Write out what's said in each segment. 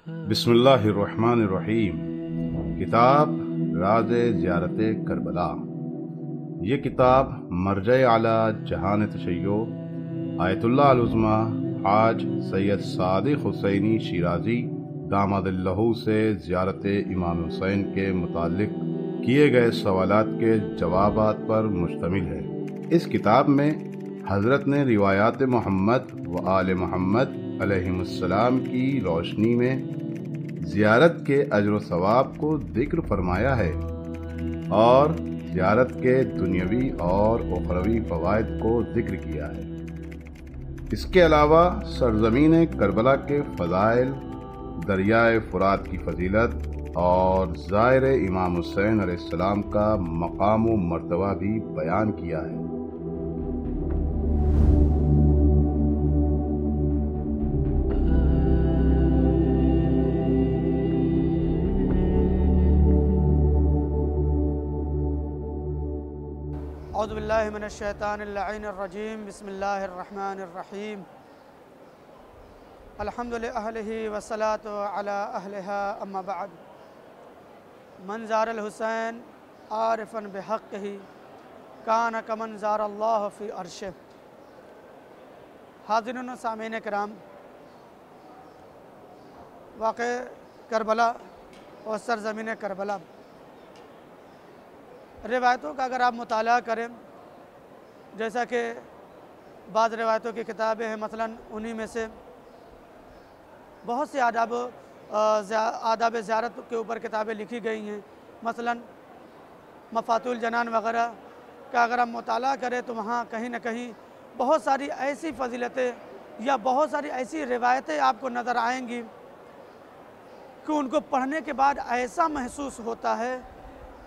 बिस्मिल्लाहिर्रहमानिर्रहीम। किताब राज ज़ियारत करबला। ये किताब मरजे आला जहान तशय्यो आयतुल्लाह अल-उज़्मा हाज सैयद सादिक हुसैनी शिराज़ी दामदल्लहु से ज़ियारत इमाम हुसैन के मुताल्लिक़ किए गए सवालात के जवाबात पर मुश्तमिल है। इस किताब में हज़रत ने रिवायात मोहम्मद व आल मोहम्मद अलैहिमुस्सलाम की रोशनी में ज़ियारत के अज्र व सवाब को ज़िक्र फरमाया है और ज़ियारत के दुनियावी और उखरवी फ़वाइद को ज़िक्र किया है। इसके अलावा सरज़मीन करबला के फ़ज़ाइल, दरियाए फ़ुरात की फ़जीलत और ज़ाहिर इमाम हुसैन अलैहिस्सलाम का मकाम व मर्तबा भी बयान किया है। औज़ु बिल्लाहि मिनश शैतानिर लईनिर रजीम। बिस्मिल्लाहिर्रहमानिर्रहीम। अल्हम्दुलिल्लाहि अहलिही वस्सलातु अला अहलिहा अम्मा बाद। मन ज़ारल हुसैन आरिफन बिहक़्क़िही कान कमन ज़ारल्लाह फ़ी अर्शिह। हाज़िरीन व सामीन किराम, वाक़े करबला और सरज़मीन करबला रिवायतों का अगर आप मुताला करें, जैसा कि बाज़ रिवायतों की किताबें हैं, मसलन उन्हीं में से बहुत सी आदाब ज़ियारत के ऊपर किताबें लिखी गई हैं। मसलन मफ़ातुल जनान वग़ैरह का अगर हम मुताला करें तो वहाँ कहीं न कहीं बहुत सारी ऐसी फ़जीलतें या बहुत सारी ऐसी रिवायतें आपको नज़र आएंगी कि उनको पढ़ने के बाद ऐसा महसूस होता है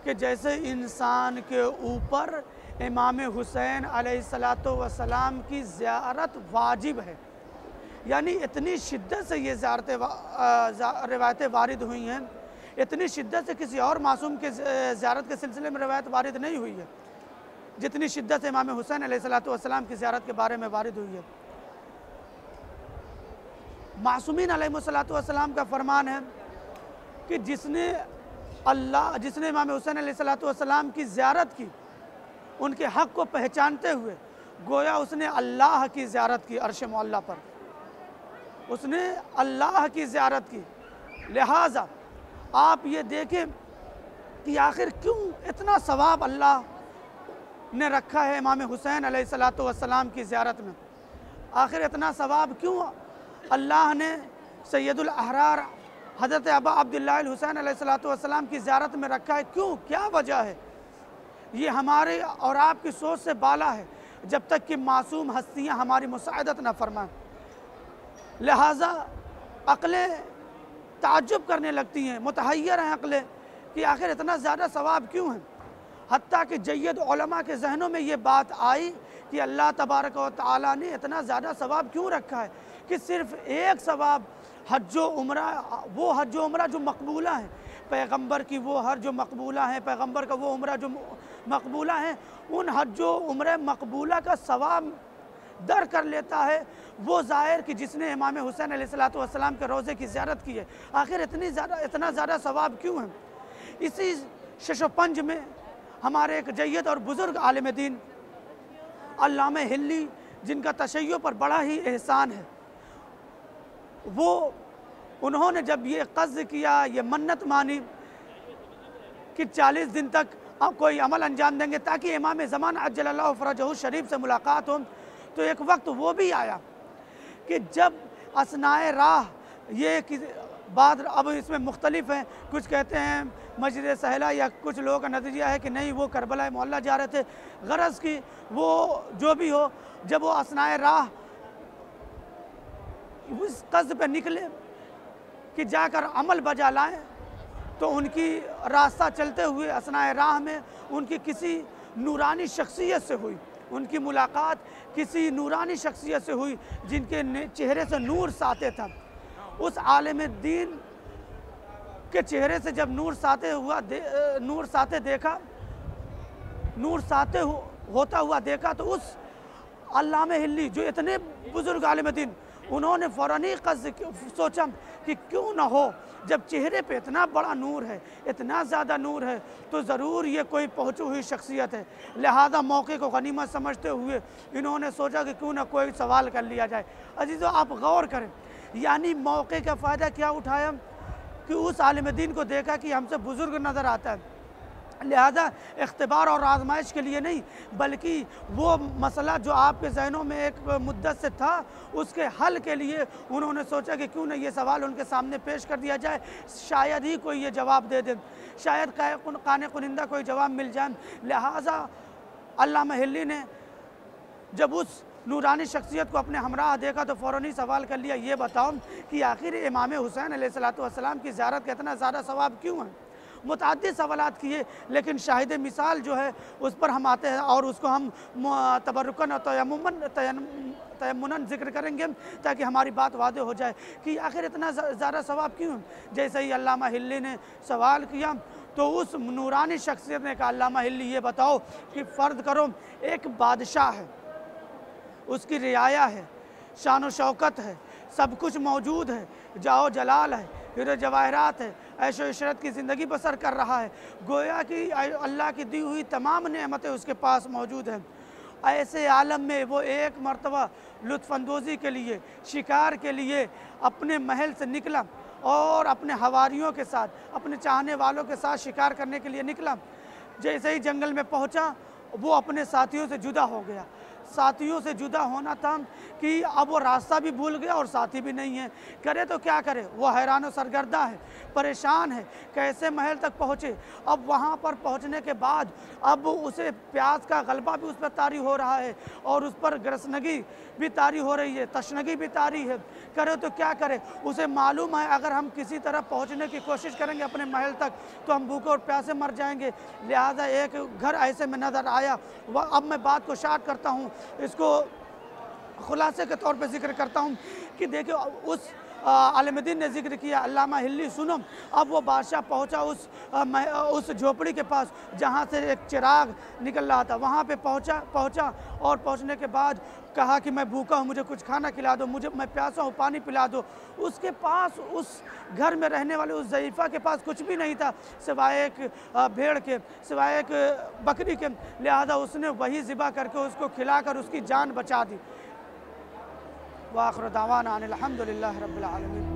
कि जैसे इंसान के ऊपर इमाम हुसैन अलैहिस्सलातु वस्सलाम की ज़ियारत वाजिब है। यानी इतनी शिद्दत से ये रिवायतें वारिद हुई हैं, इतनी शिद्दत से किसी और मासूम के ज़ियारत के सिलसिले में रिवायत वारिद नहीं हुई है जितनी शिद्दत से इमाम हुसैन अलैहिस्सलातु वस्सलाम की ज़ियारत के बारे में वारिद हुई है। मासूमीन अलैहिमुस्सलातु वस्सलाम का फरमान है कि जिसने इमाम हुसैन अलैहिस्सलातु वस्सलाम की ज़ियारत की, उनके हक़ को पहचानते हुए गोया उसने अल्लाह की ज़ियारत की। अर्श मुअल्ला पर उसने अल्लाह की ज़ियारत की। लिहाजा आप ये देखें कि आखिर क्यों इतना सवाब अल्लाह ने रखा है इमाम हुसैन अलैहिस्सलातु वस्सलाम की ज़ियारत में। आखिर इतना सवाब क्यों अल्लाह ने सैयदुल अहरार हज़रत अबा अब्दुल्लाह अल हुसैन अलैहिस्सलातु वस्सलाम की ज़ियारत में रखा है? क्यों, क्या वजह है? ये हमारे और आपकी सोच से बाला है जब तक कि मासूम हस्तियाँ हमारी मुसाइदत न फरमाएं। लिहाजा अक़लें ताज्जुब करने लगती हैं, मुतहय्यर हैं अक़लें कि आखिर इतना ज़्यादा सवाब क्यों है। हत्ता कि जय्यद उलमा के जहनों में ये बात आई कि अल्लाह तबारक व तआला ने इतना ज़्यादा सवाब क्यों रखा है कि सिर्फ़ एक सवाब हज व उम्रा, वो हज व उम्रा जो मकबूला है, पैगंबर की वो हज जो मकबूला है, पैगंबर का वो उम्रा जो मकबूला है, उन हज व उम्रा मकबूला का सवाब दर कर लेता है वो ज़ाहिर कि जिसने इमाम हुसैन अलैहिस्सलातु वस्सलाम के रोज़े की ज़ियारत की है। आखिर इतना ज़्यादा सवाब क्यों है? इसी शशोपंज में हमारे एक जय्यद और बुज़ुर्ग आलिम दीन अल्लामा हिल्ली, जिनका तशय्यो पर बड़ा ही एहसान है, उन्होंने जब ये क़ज़्द किया, ये मन्नत मानी कि 40 दिन तक कोई अमल अंजाम देंगे ताकि इमाम ज़मान अज्जलल्लाहु फ़रजहु शरीफ से मुलाकात हो, तो एक वक्त वो भी आया कि जब असनाए राह ये बात अब इसमें मुख्तलिफ हैं। कुछ कहते हैं मस्जिद सहला, या कुछ लोगों का नतीजा है कि नहीं वो करबला मोहल्ला जा रहे थे। गरज़ की वो जो भी हो, जब वो असनाए राह उस क़ज़्द पे निकले कि जाकर अमल बजा लाएँ, तो उनकी रास्ता चलते हुए असनाए राह में उनकी किसी नूरानी शख्सियत से हुई, उनकी मुलाकात किसी नूरानी शख्सियत से हुई जिनके चेहरे से नूर साते था। उस आलिम दीन के चेहरे से जब नूर साते होता हुआ देखा तो उस अल्लामा हिल्ली जो इतने बुज़ुर्ग आलिम दीन, उन्होंने फ़ौरन ही सोचा کہ کیوں نہ ہو، جب چہرے پہ اتنا بڑا نور ہے، اتنا زیادہ نور ہے، تو ضرور یہ کوئی پہنچی ہوئی شخصیت ہے۔ لہذا موقع کو غنیمت سمجھتے ہوئے انہوں نے سوچا کہ کیوں نہ کوئی سوال کر لیا جائے۔ عزیزو آپ غور کریں، یعنی موقع کا فائدہ کیا اٹھایا کہ اس عالم دین کو دیکھا کہ ہم سے بزرگ نظر آتا ہے، لہذا اختبار اور آزمائش کے لیے نہیں، بلکہ وہ مسئلہ جو آپ کے ذہنوں میں ایک مدت سے تھا، اس کے حل کے لیے انہوں نے سوچا کہ کیوں نہ یہ سوال ان کے سامنے پیش کر دیا جائے، شاید ہی کوئی یہ جواب دے دے، شاید قانع کنندہ کوئی جواب مل جائے۔ لہذا علامہ حلی نے جب اس نورانی شخصیت کو اپنے ہمراہ دیکھا تو فوراً ہی سوال کر لیا، یہ بتاؤ کہ آخر امام حسین علیہ السلام کی زیارت کا اتنا زیادہ ثواب کیوں ہے؟ متعدد سوالات کیے، لیکن شاہد مثال جو ہے اس پر ہم آتے ہیں اور اس کو ہم تبرکاً اور تیمناً ذکر کریں گے تاکہ ہماری بات واضح ہو جائے کہ آخر اتنا زیادہ ثواب کیوں ہے۔ جیسے ہی علامہ حلی نے سوال کیا تو اس نورانی شخصیت نے کہا، علامہ حلی یہ بتاؤ کہ فرض کرو ایک بادشاہ ہے، اس کی رعایا ہے، شان و شوکت ہے، سب کچھ موجود ہے، جاہ جلال ہے، ہیرے جواہرات ہے، عیش و عشرت کی زندگی بسر کر رہا ہے، گویا کہ اللہ کی دی ہوئی تمام نعمتیں اس کے پاس موجود ہیں۔ ایسے عالم میں وہ ایک مرتبہ لطف اندوزی کے لیے، شکار کے لیے اپنے محل سے نکلا اور اپنے حواریوں کے ساتھ، اپنے چاہنے والوں کے ساتھ شکار کرنے کے لیے نکلا۔ جیسے ہی جنگل میں پہنچا وہ اپنے ساتھیوں سے جدا ہو گیا۔ ساتھیوں سے جدا ہونا تھا کہ اب وہ راستہ بھی بھول گیا اور ساتھی بھی نہیں ہے، کرے تو کیا کرے؟ وہ حیران و سرگردہ ہے، پریشان ہے، کیسے محل تک پہنچے؟ اب وہاں پر پہنچنے کے بعد اب اسے پیاس کا غلبہ بھی اس پر طاری ہو رہا ہے اور اس پر گرسنگی بھی طاری ہو رہی ہے، تشنگی بھی طاری ہے، کرے تو کیا کرے؟ اسے معلوم ہے اگر ہم کسی طرح پہنچنے کی کوشش کریں گے اپنے محل تک تو ہم بھوکے اور پیاسے مر جائیں گے۔ لہذا ایک گھر ایسے میں نظر آیا۔ اب میں بات کو شارٹ کرتا ہوں، اس کو خلاصے کے طور پہ ذکر کرتا ہوں کہ دیکھیں اس عالم دین نے ذکر کیا، علامہ حلی سنو، اب وہ بادشاہ پہنچا اس جھوپڑی کے پاس جہاں سے ایک چراغ نکل رہا تھا، وہاں پہ پہنچا اور پہنچنے کے بعد کہا کہ میں بھوکا ہوں، مجھے کچھ کھانا کھلا دو، میں پیاسا ہوں، پانی پلا دو۔ اس کے پاس، اس گھر میں رہنے والے اس ضعیفہ کے پاس کچھ بھی نہیں تھا سوائے ایک بھیڑ کے، سوائے ایک بکری کے، لہذا اس نے وہی ذبح کر کے اس کو کھلا کر اس کی جان بچا دی۔ وآخر دعوانا ان الحمد للہ رب العالمین۔